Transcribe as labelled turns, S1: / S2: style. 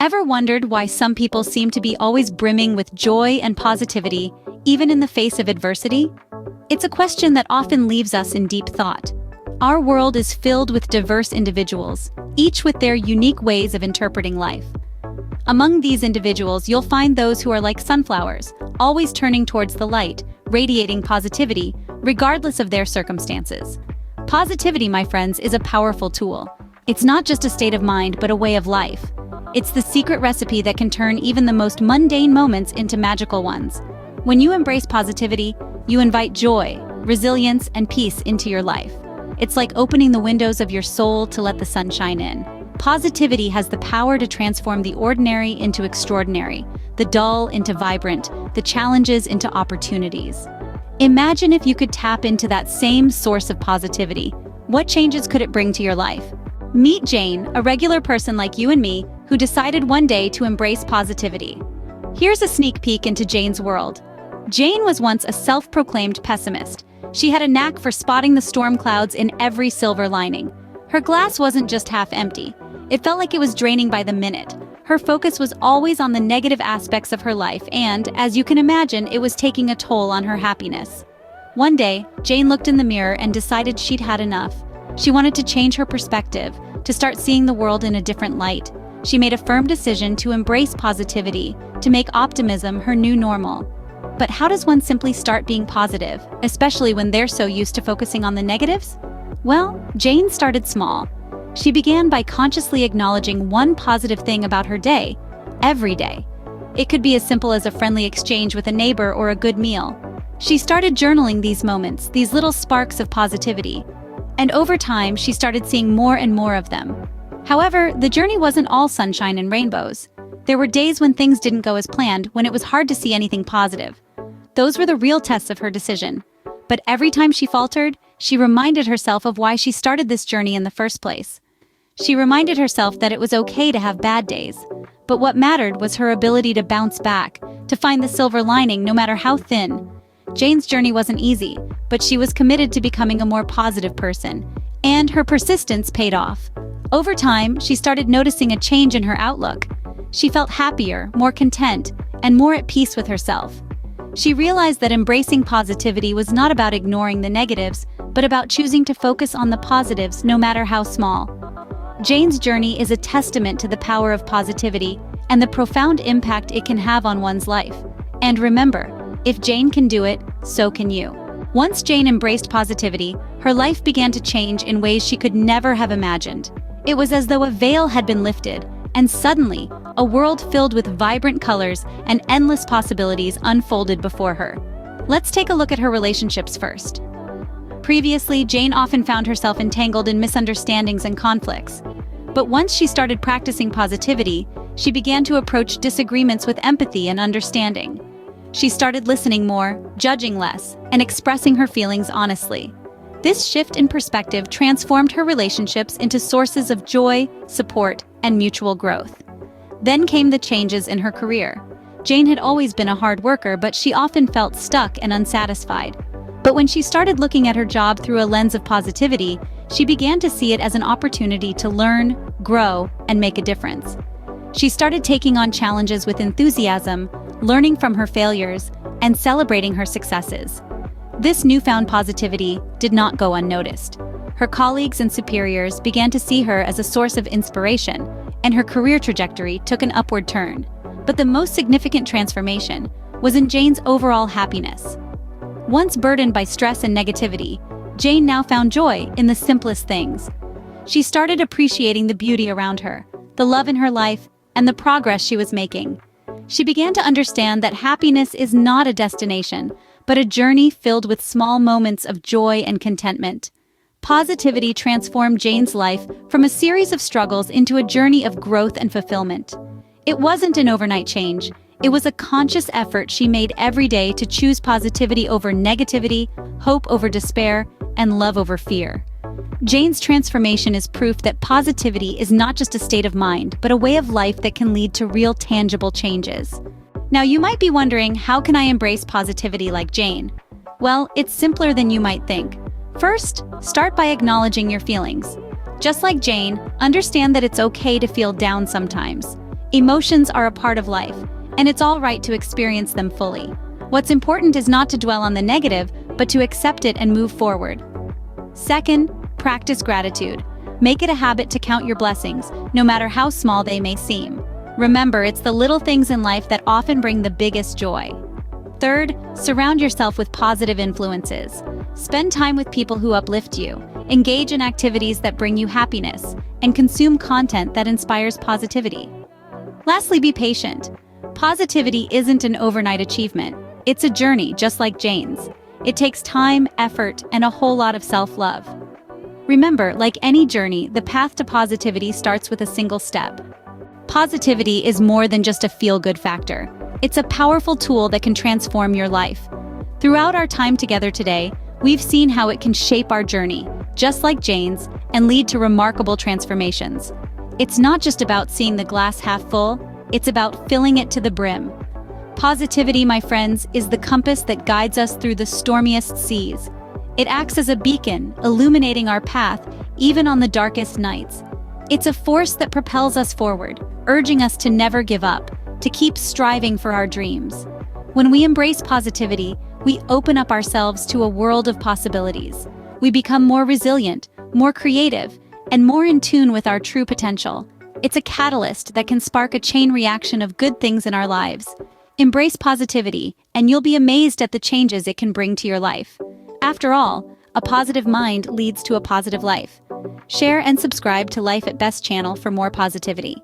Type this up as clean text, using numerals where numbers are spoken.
S1: Ever wondered why some people seem to be always brimming with joy and positivity, even in the face of adversity? It's a question that often leaves us in deep thought. Our world is filled with diverse individuals, each with their unique ways of interpreting life. Among these individuals, you'll find those who are like sunflowers, always turning towards the light, radiating positivity, regardless of their circumstances. Positivity, my friends, is a powerful tool. It's not just a state of mind, but a way of life. It's the secret recipe that can turn even the most mundane moments into magical ones. When you embrace positivity, you invite joy, resilience, and peace into your life. It's like opening the windows of your soul to let the sun shine in. Positivity has the power to transform the ordinary into extraordinary, the dull into vibrant, the challenges into opportunities. Imagine if you could tap into that same source of positivity. What changes could it bring to your life? Meet Jane, a regular person like you and me, who decided one day to embrace positivity. Here's a sneak peek into Jane's world. Jane was once a self-proclaimed pessimist. She had a knack for spotting the storm clouds in every silver lining. Her glass wasn't just half empty. It felt like it was draining by the minute. Her focus was always on the negative aspects of her life and, as you can imagine, it was taking a toll on her happiness. One day, Jane looked in the mirror and decided she'd had enough. She wanted to change her perspective, to start seeing the world in a different light. She made a firm decision to embrace positivity, to make optimism her new normal. But how does one simply start being positive, especially when they're so used to focusing on the negatives? Well, Jane started small. She began by consciously acknowledging one positive thing about her day, every day. It could be as simple as a friendly exchange with a neighbor or a good meal. She started journaling these moments, these little sparks of positivity. And over time, she started seeing more and more of them. However, the journey wasn't all sunshine and rainbows. There were days when things didn't go as planned, when it was hard to see anything positive. Those were the real tests of her decision. But every time she faltered, she reminded herself of why she started this journey in the first place. She reminded herself that it was okay to have bad days. But what mattered was her ability to bounce back, to find the silver lining no matter how thin. Jane's journey wasn't easy, but she was committed to becoming a more positive person, and her persistence paid off. Over time, she started noticing a change in her outlook. She felt happier, more content, and more at peace with herself. She realized that embracing positivity was not about ignoring the negatives, but about choosing to focus on the positives no matter how small. Jane's journey is a testament to the power of positivity and the profound impact it can have on one's life. And remember, if Jane can do it, so can you. Once Jane embraced positivity, her life began to change in ways she could never have imagined. It was as though a veil had been lifted, and suddenly, a world filled with vibrant colors and endless possibilities unfolded before her. Let's take a look at her relationships first. Previously, Jane often found herself entangled in misunderstandings and conflicts. But once she started practicing positivity, she began to approach disagreements with empathy and understanding. She started listening more, judging less, and expressing her feelings honestly. This shift in perspective transformed her relationships into sources of joy, support, and mutual growth. Then came the changes in her career. Jane had always been a hard worker, but she often felt stuck and unsatisfied. But when she started looking at her job through a lens of positivity, she began to see it as an opportunity to learn, grow, and make a difference. She started taking on challenges with enthusiasm, learning from her failures, and celebrating her successes. This newfound positivity did not go unnoticed. Her colleagues and superiors began to see her as a source of inspiration, and her career trajectory took an upward turn. But the most significant transformation was in Jane's overall happiness. Once burdened by stress and negativity, Jane now found joy in the simplest things. She started appreciating the beauty around her, the love in her life, and the progress she was making. She began to understand that happiness is not a destination, but a journey filled with small moments of joy and contentment. Positivity transformed Jane's life from a series of struggles into a journey of growth and fulfillment. It wasn't an overnight change. It was a conscious effort she made every day to choose positivity over negativity, hope over despair, and love over fear. Jane's transformation is proof that positivity is not just a state of mind, but a way of life that can lead to real tangible changes. Now you might be wondering, how can I embrace positivity like Jane? Well, it's simpler than you might think. First, start by acknowledging your feelings. Just like Jane, understand that it's okay to feel down sometimes. Emotions are a part of life, and it's all right to experience them fully. What's important is not to dwell on the negative, but to accept it and move forward. Second, practice gratitude. Make it a habit to count your blessings, no matter how small they may seem. Remember, it's the little things in life that often bring the biggest joy. Third, surround yourself with positive influences. Spend time with people who uplift you, engage in activities that bring you happiness, and consume content that inspires positivity. Lastly, be patient. Positivity isn't an overnight achievement. It's a journey, just like Jane's. It takes time, effort, and a whole lot of self-love. Remember, like any journey, the path to positivity starts with a single step. Positivity is more than just a feel-good factor. It's a powerful tool that can transform your life. Throughout our time together today, we've seen how it can shape our journey, just like Jane's, and lead to remarkable transformations. It's not just about seeing the glass half full, it's about filling it to the brim. Positivity, my friends, is the compass that guides us through the stormiest seas. It acts as a beacon, illuminating our path, even on the darkest nights. It's a force that propels us forward, urging us to never give up, to keep striving for our dreams. When we embrace positivity, we open up ourselves to a world of possibilities. We become more resilient, more creative, and more in tune with our true potential. It's a catalyst that can spark a chain reaction of good things in our lives. Embrace positivity, and you'll be amazed at the changes it can bring to your life. After all, a positive mind leads to a positive life. Share and subscribe to Life at Best channel for more positivity.